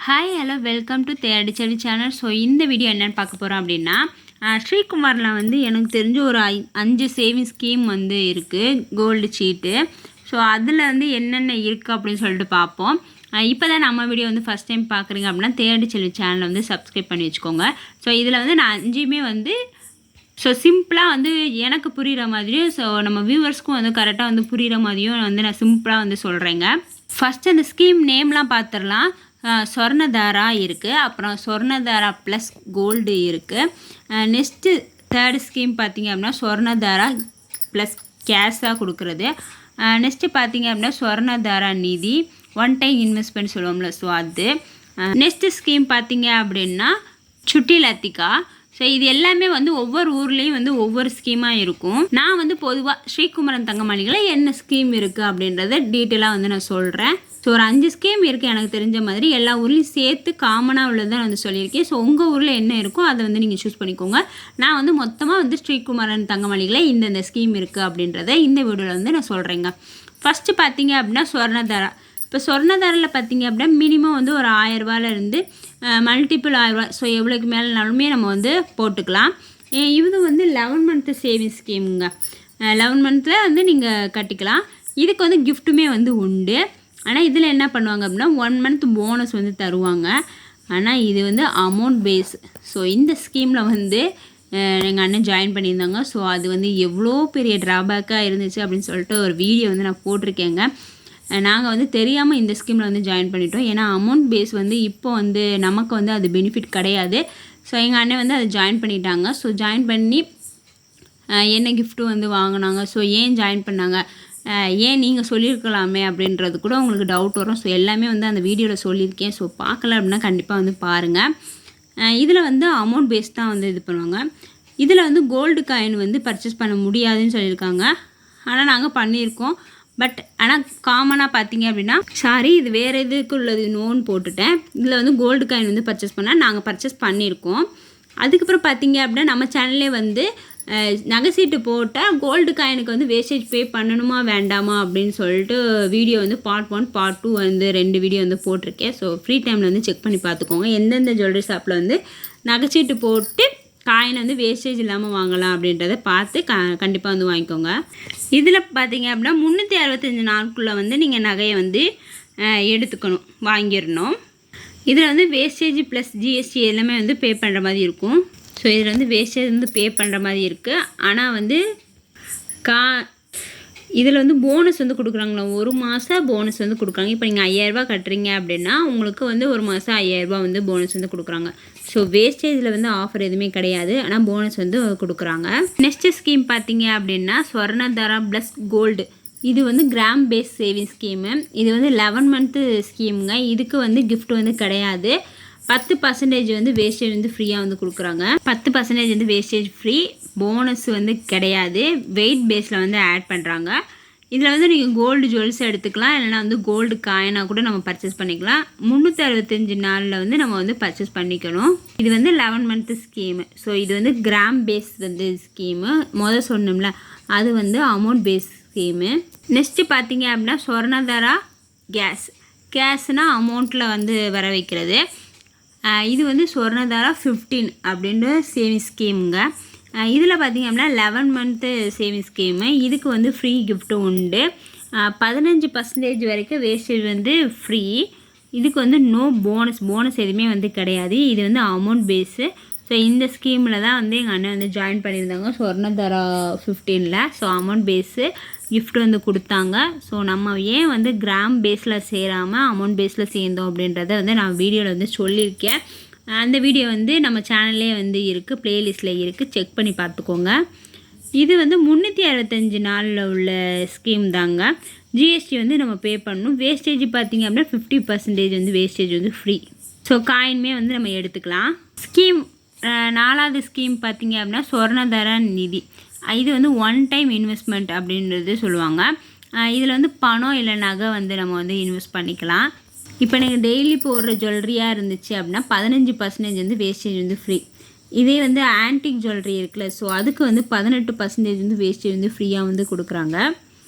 Hi hello welcome to Thedichedi channel. So இந்த video என்னென்னு பார்க்க போகிறோம் அப்படின்னா, ஸ்ரீகுமாரில் வந்து எனக்கு தெரிஞ்ச ஒரு 5 சேவிங் ஸ்கீம் வந்து இருக்குது, கோல்டு சீட்டு. ஸோ அதில் வந்து என்னென்ன இருக்குது அப்படின்னு சொல்லிட்டு பார்ப்போம். இப்போ தான் நம்ம வீடியோ வந்து ஃபஸ்ட் டைம் பார்க்குறீங்க அப்படின்னா தேடிச்செல்வி சேனலை வந்து சப்ஸ்கிரைப் பண்ணி வச்சுக்கோங்க. ஸோ இதில் வந்து நான் 5மே வந்து சிம்பிளாக வந்து எனக்கு புரிகிற மாதிரியும், நம்ம வியூவர்ஸ்க்கும் வந்து கரெக்டாக வந்து புரிகிற மாதிரியும் வந்து நான் சிம்பிளாக வந்து சொல்கிறேங்க. ஃபஸ்ட்டு அந்த ஸ்கீம் நேம்லாம் பார்த்துடலாம். சொர்ணதாரா இருக்குது, அப்புறம் சொர்ணதாரா ப்ளஸ் கோல்டு இருக்குது. நெக்ஸ்ட்டு தேர்ட் ஸ்கீம் பார்த்திங்க அப்படின்னா சொர்ணதாரா ப்ளஸ் கேஷாக கொடுக்குறது. நெக்ஸ்ட்டு பார்த்திங்க அப்படின்னா சொர்ணதாரா நிதி, ஒன் டைம் இன்வெஸ்ட்மெண்ட் சொல்லுவோம்ல, ஸோ அது. நெக்ஸ்ட்டு ஸ்கீம் பார்த்திங்க அப்படின்னா சுட்டி லத்திகா. ஸோ இது எல்லாமே வந்து ஒவ்வொரு ஊர்லேயும் வந்து ஒவ்வொரு ஸ்கீமாக இருக்கும். நான் வந்து பொதுவாக ஸ்ரீகுமரன் தங்கமணிகளில் என்ன ஸ்கீம் இருக்குது அப்படின்றத டீட்டெயிலாக வந்து நான் சொல்கிறேன். ஸோ ஒரு 5 ஸ்கீம் இருக்குது எனக்கு தெரிஞ்ச மாதிரி, எல்லா ஊர்லேயும் சேர்த்து காமனாக உள்ளதான் நான் வந்து சொல்லியிருக்கேன். ஸோ உங்கள் ஊரில் என்ன இருக்கோ அதை வந்து நீங்கள் சூஸ் பண்ணிக்கோங்க. நான் வந்து மொத்தமாக வந்து ஸ்ரீகுமரன் தங்கமணிகளில் இந்தந்த ஸ்கீம் இருக்குது அப்படின்றத இந்த வீடியோவில் வந்து நான் சொல்கிறேங்க. ஃபஸ்ட்டு பார்த்தீங்க அப்படின்னா சொர்ணதாரா. இப்போ சொர்ணதாரில் பார்த்தீங்க அப்படின்னா மினிமம் வந்து ஒரு 1000 ரூபாயிலேருந்து மல்டிபிள் 1000 ரூபா, ஸோ எவ்வளோக்கு மேலேனாலுமே நம்ம வந்து போட்டுக்கலாம். இது வந்து 11 மந்த்து சேவிங் ஸ்கீமுங்க. 11 மந்த்தில் வந்து நீங்கள் கட்டிக்கலாம். இதுக்கு வந்து கிஃப்ட்டுமே வந்து உண்டு. ஆனால் இதில் என்ன பண்ணுவாங்க அப்படின்னா 1 மந்த் போனஸ் வந்து தருவாங்க. ஆனால் இது வந்து அமௌண்ட் பேஸ். ஸோ இந்த ஸ்கீமில் வந்து எங்கள் அண்ணன் ஜாயின் பண்ணியிருந்தாங்க. ஸோ அது வந்து எவ்வளோ பெரிய ட்ராபேக்காக இருந்துச்சு அப்படின்னு சொல்லிட்டு ஒரு வீடியோ வந்து நான் போட்டிருக்கேங்க. நாங்கள் வந்து தெரியாமல் இந்த ஸ்கீமில் வந்து ஜாயின் பண்ணிட்டோம். ஏன்னா அமௌண்ட் பேஸ் வந்து இப்போ வந்து நமக்கு வந்து அது பெனிஃபிட் கிடையாது. ஸோ எங்கள் அண்ணன் வந்து அதை ஜாயின் பண்ணிட்டாங்க. ஸோ ஜாயின் பண்ணி என்ன கிஃப்ட்டு வந்து வாங்கினாங்க, ஸோ ஏன் ஜாயின் பண்ணாங்க, ஏன் நீங்கள் சொல்லியிருக்கலாமே அப்படின்றது கூட உங்களுக்கு டவுட் வரும். ஸோ எல்லாமே வந்து அந்த வீடியோவில் சொல்லியிருக்கேன். ஸோ பார்க்கல அப்படின்னா கண்டிப்பாக வந்து பாருங்கள். இதில் வந்து அமௌண்ட் பேஸ் தான் வந்து இது பண்ணுவாங்க. இதில் வந்து கோல்டு காயின் வந்து பர்ச்சேஸ் பண்ண முடியாதுன்னு சொல்லியிருக்காங்க. ஆனால் நாங்கள் பண்ணியிருக்கோம். பட் ஆனால் காமனாக பார்த்தீங்க அப்படின்னா, இது வேறு எதுக்கு உள்ளது நோன் போட்டுட்டேன். இதில் வந்து கோல்டு காயின் வந்து பர்ச்சேஸ் பண்ணால் நாங்கள் பர்ச்சேஸ் பண்ணியிருக்கோம். அதுக்கப்புறம் பார்த்தீங்க அப்படின்னா நம்ம சேனல்லே வந்து நகை சீட்டு போட்டால் கோல்டு காயினுக்கு வந்து வேஸ்டேஜ் பே பண்ணணுமா வேண்டாமா அப்படின்னு சொல்லிட்டு வீடியோ வந்து பார்ட் 1 பார்ட் 2 வந்து 2 வீடியோ வந்து போட்டிருக்கேன். ஸோ ஃப்ரீ டைமில் வந்து செக் பண்ணி பார்த்துக்கோங்க. எந்தெந்த ஜுவல்லரி ஷாப்பில் வந்து நகைச்சீட்டு போட்டு காயின் வந்து வேஸ்டேஜ் இல்லாமல் வாங்கலாம் அப்படின்றத பார்த்து கண்டிப்பாக வந்து வாங்கிக்கோங்க. இதில் பார்த்தீங்க அப்படின்னா 365 நாளுக்குள்ளே வந்து நீங்கள் நகையை வந்து எடுத்துக்கணும், வாங்கிடணும். இதில் வந்து வேஸ்டேஜ் ப்ளஸ் ஜிஎஸ்டி எல்லாமே வந்து பே பண்ணுற மாதிரி இருக்கும். ஸோ இதில் வந்து வேஸ்டேஜ் வந்து பே பண்ணுற மாதிரி இருக்குது. ஆனால் வந்து இதில் வந்து போனஸ் வந்து கொடுக்குறாங்களா, 1 மாதம் போனஸ் வந்து கொடுக்குறாங்க. இப்போ நீங்கள் 5000 ரூபா கட்டுறீங்க அப்படின்னா உங்களுக்கு வந்து 1 மாதம் 5000 ரூபா வந்து போனஸ் வந்து கொடுக்குறாங்க. ஸோ வேஸ்டேஜில் வந்து ஆஃபர் எதுவுமே கிடையாது, ஆனால் போனஸ் வந்து கொடுக்குறாங்க. நெக்ஸ்ட் ஸ்கீம் பார்த்தீங்க அப்படின்னா சொர்ணதாரா ப்ளஸ் கோல்டு. இது வந்து கிராம் பேஸ் சேவிங் ஸ்கீமு. இது வந்து 11 மந்த்து ஸ்கீமுங்க. இதுக்கு வந்து கிஃப்ட் வந்து கிடையாது. 10% வந்து வேஸ்டேஜ் வந்து ஃப்ரீயாக வந்து கொடுக்குறாங்க. 10% வந்து வேஸ்டேஜ் ஃப்ரீ, போனஸ் வந்து கிடையாது. வெயிட் பேஸில் வந்து ஆட் பண்ணுறாங்க. இதில் வந்து நீங்கள் கோல்டு ஜுவல்ஸ் எடுத்துக்கலாம், இல்லைனா வந்து கோல்டு காயினாக கூட நம்ம பர்ச்சேஸ் பண்ணிக்கலாம். 365 நாளில் வந்து நம்ம வந்து பர்ச்சேஸ் பண்ணிக்கணும். இது வந்து 11 மந்த்து ஸ்கீமு. ஸோ இது வந்து கிராம் பேஸ் வந்து ஸ்கீமு. சொன்னோம்ல அது வந்து அமௌண்ட் பேஸ் ஸ்கீமு. நெக்ஸ்ட்டு பார்த்தீங்க அப்படின்னா சொர்ணதாரா கேஷ்னால் அமௌண்ட்டில் வந்து வர வைக்கிறது. இது வந்து சொர்ணதாரா 15 அப்படின்ற சேவிங் ஸ்கீமுங்க. இதில் பார்த்திங்க அப்படின்னா 11 மந்த்து சேவிங் ஸ்கீமு. இதுக்கு வந்து ஃப்ரீ கிஃப்ட்டு உண்டு. 15% வரைக்கும் வேஸ்டேஜ் வந்து ஃப்ரீ. இதுக்கு வந்து நோ போனஸ் எதுவுமே வந்து கிடையாது. இது வந்து அமௌண்ட் பேஸு. ஸோ இந்த ஸ்கீமில் தான் வந்து எங்கள் அண்ணன் வந்து ஜாயின் பண்ணியிருந்தாங்க, Swarnadhara 15ல். So amount base gift வந்து கொடுத்தாங்க. ஸோ நம்ம ஏன் வந்து கிராம் பேஸில் சேராமல் அமௌண்ட் பேஸில் சேர்ந்தோம் அப்படின்றத வந்து நான் வீடியோவில் வந்து சொல்லியிருக்கேன். அந்த வீடியோ வந்து நம்ம சேனல்லே வந்து இருக்குது, ப்ளேலிஸ்ட்டில் இருக்குது, செக் பண்ணி பார்த்துக்கோங்க. இது வந்து 365 நாளில் உள்ள ஸ்கீம் தாங்க. ஜிஎஸ்டி வந்து நம்ம பே பண்ணணும். வேஸ்டேஜ் பார்த்திங்க அப்படின்னா 50% வந்து வேஸ்டேஜ் வந்து ஃப்ரீ. ஸோ காயின்மே வந்து நம்ம எடுத்துக்கலாம். ஸ்கீம் 4வது ஸ்கீம் பார்த்திங்க அப்படின்னா சொர்ணதாரா நிதி. இது வந்து ஒன் டைம் இன்வெஸ்ட்மெண்ட் அப்படின்றது சொல்லுவாங்க. இதில் வந்து பணம் இல்லை நகை வந்து நம்ம வந்து இன்வெஸ்ட் பண்ணிக்கலாம். இப்போ நீங்கள் டெய்லி போடுற ஜுவல்லரியாக இருந்துச்சு அப்படின்னா 15% வந்து வேஸ்டேஜ் வந்து ஃப்ரீ. இதே வந்து ஆன்டிக் ஜுவல்லரி இருக்குல்ல, ஸோ அதுக்கு வந்து 18% வந்து வேஸ்டேஜ் வந்து ஃப்ரீயாக வந்து கொடுக்குறாங்க.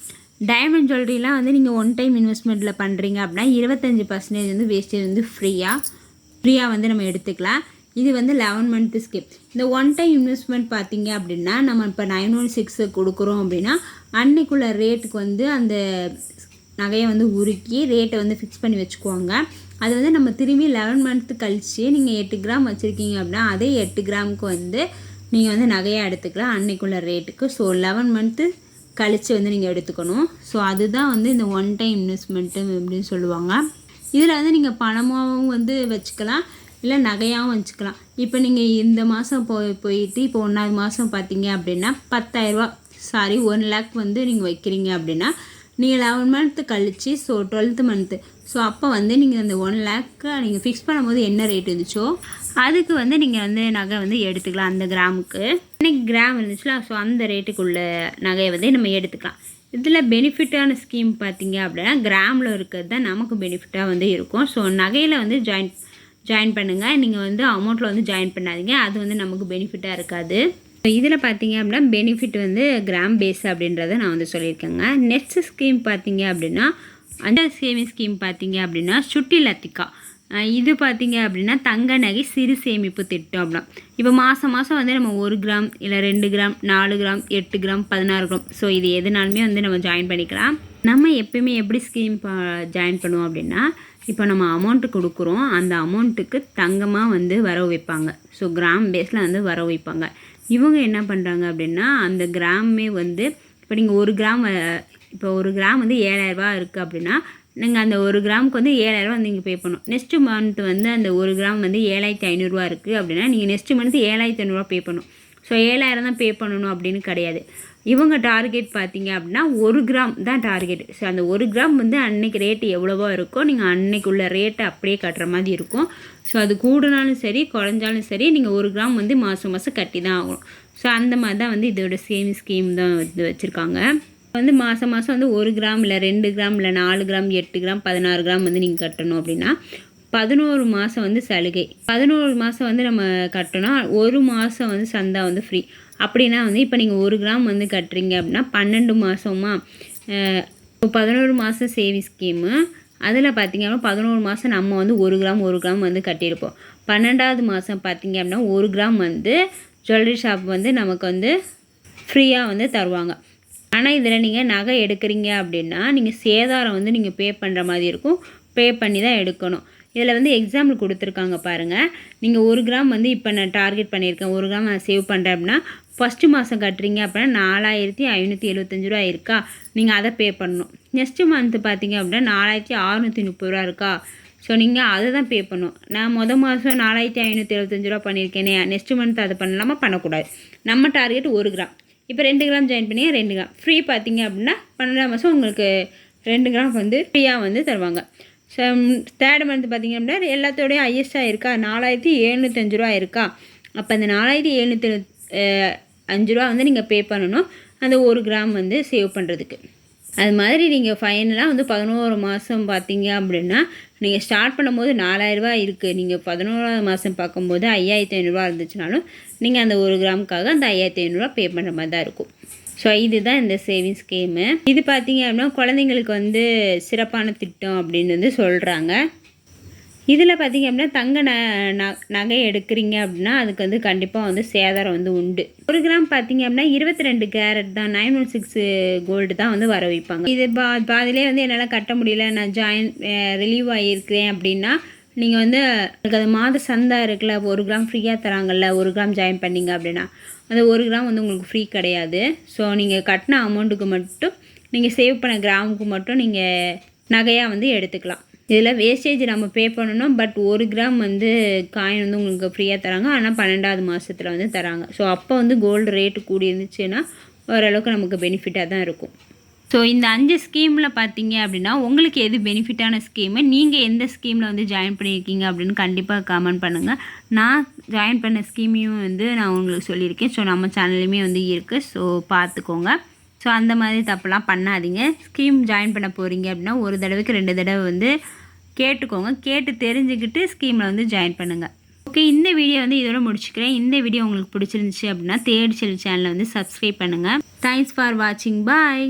டைமண்ட் ஜுவல்லரிலாம் வந்து நீங்கள் ஒன் டைம் இன்வெஸ்ட்மெண்ட்டில் பண்ணுறீங்க அப்படின்னா 25% வந்து வேஸ்டேஜ் வந்து ஃப்ரீயாக. ஃப்ரீயாக வந்து நம்ம எடுத்துக்கலாம். இது வந்து 11 மந்த்து ஸ்கீம். இந்த ஒன் டைம் இன்வெஸ்ட்மெண்ட் பார்த்தீங்க அப்படின்னா நம்ம இப்போ 916 கொடுக்குறோம் அப்படின்னா அன்னைக்குள்ள ரேட்டுக்கு வந்து அந்த நகையை வந்து உருக்கி ரேட்டை வந்து ஃபிக்ஸ் பண்ணி வச்சுக்குவாங்க. அது வந்து நம்ம திரும்பி 11 மந்த்து கழித்து நீங்கள் 8 கிராம் வச்சுருக்கீங்க அப்படின்னா அதே 8 கிராமுக்கு வந்து நீங்கள் வந்து நகையாக எடுத்துக்கலாம் அன்னைக்குள்ள ரேட்டுக்கு. ஸோ 11 மந்த்து கழித்து வந்து நீங்கள் எடுத்துக்கணும். ஸோ அதுதான் வந்து இந்த ஒன் டைம் இன்வெஸ்ட்மெண்ட்டு அப்படின்னு சொல்லுவாங்க. இதில் வந்து நீங்கள் பணமாகவும் வந்து வச்சுக்கலாம், இல்லை நகையாகவும் வச்சுக்கலாம். இப்போ நீங்கள் இந்த மாதம் போயிட்டு இப்போ 1வது மாதம் பார்த்தீங்க அப்படின்னா 1 லேக் வந்து நீங்கள் வைக்கிறீங்க அப்படின்னா நீங்கள் 11 மந்த்து கழிச்சு ஸோ 12th மந்த்து ஸோ அப்போ வந்து நீங்கள் அந்த 1 லேக்கை நீங்கள் ஃபிக்ஸ் பண்ணும்போது என்ன ரேட் இருந்துச்சோ அதுக்கு வந்து நீங்கள் வந்து நகை வந்து எடுத்துக்கலாம். அந்த கிராமுக்கு இன்னைக்கு கிராம் இருந்துச்சுல ஸோ அந்த ரேட்டுக்குள்ள நகையை வந்து நம்ம எடுத்துக்கலாம். இதில் பெனிஃபிட்டான ஸ்கீம் பார்த்தீங்க அப்படின்னா கிராமில் இருக்கிறது தான் நமக்கு பெனிஃபிட்டாக வந்து இருக்கும். ஸோ நகையில் வந்து ஜாயின் பண்ணுங்கள், நீங்கள் வந்து அமௌண்ட்டில் வந்து ஜாயின் பண்ணாதீங்க, அது வந்து நமக்கு பெனிஃபிட்டாக இருக்காது. இதில் பார்த்தீங்க அப்படின்னா பெனிஃபிட் வந்து கிராம் பேஸ் அப்படின்றத நான் வந்து சொல்லியிருக்கேங்க. நெக்ஸ்ட் ஸ்கீம் பார்த்தீங்க அப்படின்னா அந்த சேவிங் ஸ்கீம் பார்த்தீங்க அப்படின்னா சுட்டி லத்திகா. இது பார்த்தீங்க அப்படின்னா தங்க நகை சிறு சேமிப்பு திட்டம் அப்படின்னா இப்போ மாதம் வந்து நம்ம 1 கிராம் இல்லை 2 gram 4 gram 8 gram 16 gram so இது எதுனாலுமே வந்து நம்ம ஜாயின் பண்ணிக்கலாம். நம்ம எப்பயுமே எப்படி ஸ்கீம் ஜாயின் பண்ணுவோம் அப்படின்னா இப்போ நம்ம அமௌண்ட்டு கொடுக்குறோம், அந்த அமௌண்ட்டுக்கு தங்கமாக வந்து வரவு வைப்பாங்க. ஸோ கிராம் பேஸில் வந்து வரவு வைப்பாங்க. இவங்க என்ன பண்ணுறாங்க அப்படின்னா அந்த கிராமே வந்து இப்போ நீங்கள் 1 கிராம் இப்போ 1 கிராம் வந்து 7000 ரூபா இருக்குது அப்படின்னா நீங்கள் அந்த 1 கிராமுக்கு வந்து 7000 ரூபா வந்து நீங்கள் பே பண்ணணும். நெக்ஸ்ட்டு மந்த் வந்து அந்த 1 கிராம் வந்து 7500 ரூபா இருக்குது அப்படின்னா நீங்கள் நெக்ஸ்ட்டு மந்த் 7500 ரூபா பே பண்ணணும். ஸோ 7000 தான் பே பண்ணணும் அப்படின்னு கிடையாது. இவங்க டார்கெட் பார்த்தீங்க அப்படின்னா 1 கிராம் தான் டார்கெட். ஸோ அந்த 1 கிராம் வந்து அன்னைக்கு ரேட்டு எவ்வளவோ இருக்கோ நீங்கள் அன்னைக்குள்ள ரேட்டை அப்படியே கட்டுற மாதிரி இருக்கும். ஸோ அது கூடுனாலும் சரி குறைஞ்சாலும் சரி நீங்கள் 1 கிராம் வந்து மாதம் கட்டி தான் ஆகணும். ஸோ அந்த மாதிரி தான் வந்து இதோட சேவிங் ஸ்கீம் தான் வந்து வச்சுருக்காங்க. வந்து மாதம் வந்து 1 கிராம் இல்லை 2 கிராம் இல்லை 4 கிராம் 8 கிராம் 16 கிராம் வந்து நீங்கள் கட்டணும் அப்படின்னா 11 மாதம் வந்து சலுகை. 11 மாதம் வந்து நம்ம கட்டணும், 1 மாதம் வந்து சந்தா வந்து ஃப்ரீ. அப்படின்னா வந்து இப்போ நீங்கள் 1 கிராம் வந்து கட்டுறீங்க அப்படின்னா 12 மாதமா இப்போ 11 மாதம் சேவிங் ஸ்கீமு. அதில் பார்த்திங்க அப்படின்னா 11 மாதம் நம்ம வந்து 1 கிராம் வந்து கட்டியிருப்போம். 12வது மாதம் பார்த்திங்க அப்படின்னா 1 கிராம் வந்து ஜுவல்லரி ஷாப் வந்து நமக்கு வந்து ஃப்ரீயாக வந்து தருவாங்க. ஆனால் இதில் நீங்கள் நகை எடுக்கிறீங்க அப்படின்னா நீங்கள் சேதாரம் வந்து நீங்கள் பே பண்ணுற மாதிரி இருக்கும், பே பண்ணி தான் எடுக்கணும். இதில் வந்து எக்ஸாம்பிள் கொடுத்துருக்காங்க பாருங்கள். நீங்கள் 1 கிராம் வந்து இப்போ நான் டார்கெட் பண்ணியிருக்கேன், 1 கிராம் நான் சேவ் பண்ணுறேன் அப்படின்னா ஃபஸ்ட்டு மாதம் கட்டுறீங்க அப்படின்னா 4575 ரூபா இருக்கா, நீங்கள் அதை பே பண்ணணும். நெக்ஸ்ட்டு மந்த்து பார்த்தீங்க அப்படின்னா 4630 ரூபா இருக்கா, ஸோ நீங்கள் அதை தான் பே பண்ணணும். நான் மாதம் 4575 ரூபா பண்ணியிருக்கேனே, நெக்ஸ்ட்டு மந்த் அதை பண்ணலாமா பண்ணக்கூடாது. நம்ம டார்கெட் 1 கிராம். இப்போ 2 கிராம் ஜாயின் பண்ணி 2 கிராம் ஃப்ரீ பார்த்தீங்க அப்படின்னா 12ஆம் மாதம் உங்களுக்கு 2 கிராம் வந்து ஃப்ரீயாக வந்து தருவாங்க. ஸோ 3rd மந்த் பார்த்திங்க அப்படின்னா எல்லாத்தோடையும் ஹையஸ்ட்டாக இருக்கா 4705 ரூபா இருக்கா, அப்போ அந்த 4705 ரூபா வந்து நீங்கள் பே பண்ணணும் அந்த 1 கிராம் வந்து சேவ் பண்ணுறதுக்கு. அது மாதிரி நீங்கள் ஃபைனலாக வந்து 11 மாதம் பார்த்தீங்க அப்படின்னா நீங்கள் ஸ்டார்ட் பண்ணும்போது 4000 ரூபா இருக்குது, நீங்கள் 11ஆவது மாதம் பார்க்கும்போது 5500 ரூபா இருந்துச்சுனாலும் நீங்கள் அந்த 1 கிராமுக்காக அந்த 5500 ரூபா பே பண்ணுற மாதிரி தான் இருக்கும். ஸோ இதுதான் இந்த சேவிங் ஸ்கீமு. இது பார்த்தீங்க அப்படின்னா குழந்தைங்களுக்கு வந்து சிறப்பான திட்டம் அப்படின்னு வந்து சொல்கிறாங்க. இதில் பார்த்திங்க அப்படின்னா தங்க நகை எடுக்கிறீங்க அப்படின்னா அதுக்கு வந்து கண்டிப்பாக வந்து சேதாரம் வந்து உண்டு. 1 கிராம் பார்த்திங்க அப்படின்னா 22 கேரட் தான் 916 கோல்டு தான் வந்து வர வைப்பாங்க. இது பாதிலே வந்து என்னால் கட்ட முடியல, நான் ரிலீவ் ஆகியிருக்கிறேன் அப்படின்னா நீங்கள் வந்து அது மாத சந்தா இருக்குல்ல, 1 கிராம் ஃப்ரீயாக தராங்கல்ல, 1 கிராம் ஜாயின் பண்ணிங்க அப்படின்னா அந்த 1 கிராம் வந்து உங்களுக்கு ஃப்ரீ கிடையாது. ஸோ நீங்கள் கட்டின அமௌண்ட்டுக்கு மட்டும் நீங்கள் சேவ் பண்ண கிராமுக்கு மட்டும் நீங்கள் நகையாக வந்து எடுத்துக்கலாம். இதில் வேஸ்டேஜ் நம்ம பே பண்ணணும், பட் 1 கிராம் வந்து காயின் வந்து உங்களுக்கு ஃப்ரீயாக தராங்க, ஆனால் 12ஆவது மாதத்தில் வந்து தராங்க. ஸோ அப்போ வந்து கோல்டு ரேட்டு கூடி இருந்துச்சுன்னா ஓரளவுக்கு நமக்கு பெனிஃபிட்டாக தான் இருக்கும். ஸோ இந்த 5 ஸ்கீமில் பார்த்தீங்க அப்படின்னா உங்களுக்கு எது பெனிஃபிட்டான ஸ்கீமு, நீங்கள் எந்த ஸ்கீமில் வந்து ஜாயின் பண்ணியிருக்கீங்க அப்படின்னு கண்டிப்பாக கமெண்ட் பண்ணுங்கள். நான் ஜாயின் பண்ண ஸ்கீமையும் வந்து நான் உங்களுக்கு சொல்லியிருக்கேன். ஸோ நம்ம சேனல்லையுமே வந்து இருக்குது, ஸோ பார்த்துக்கோங்க. ஸோ அந்த மாதிரி தப்பெல்லாம் பண்ணாதீங்க. ஸ்கீம் ஜாயின் பண்ண போகிறீங்க அப்படின்னா 1 தடவைக்கு 2 தடவை வந்து கேட்டுக்கோங்க, கேட்டு தெரிஞ்சுக்கிட்டு ஸ்கீமில் வந்து ஜாயின் பண்ணுங்கள். ஓகே, இந்த வீடியோ வந்து இதோட முடிச்சுக்கிறேன். இந்த வீடியோ உங்களுக்கு பிடிச்சிருந்துச்சு அப்படின்னா தேடி செல்வி சேனலை வந்து சப்ஸ்கிரைப் பண்ணுங்கள். தேங்க்ஸ் ஃபார் வாட்சிங். பாய்.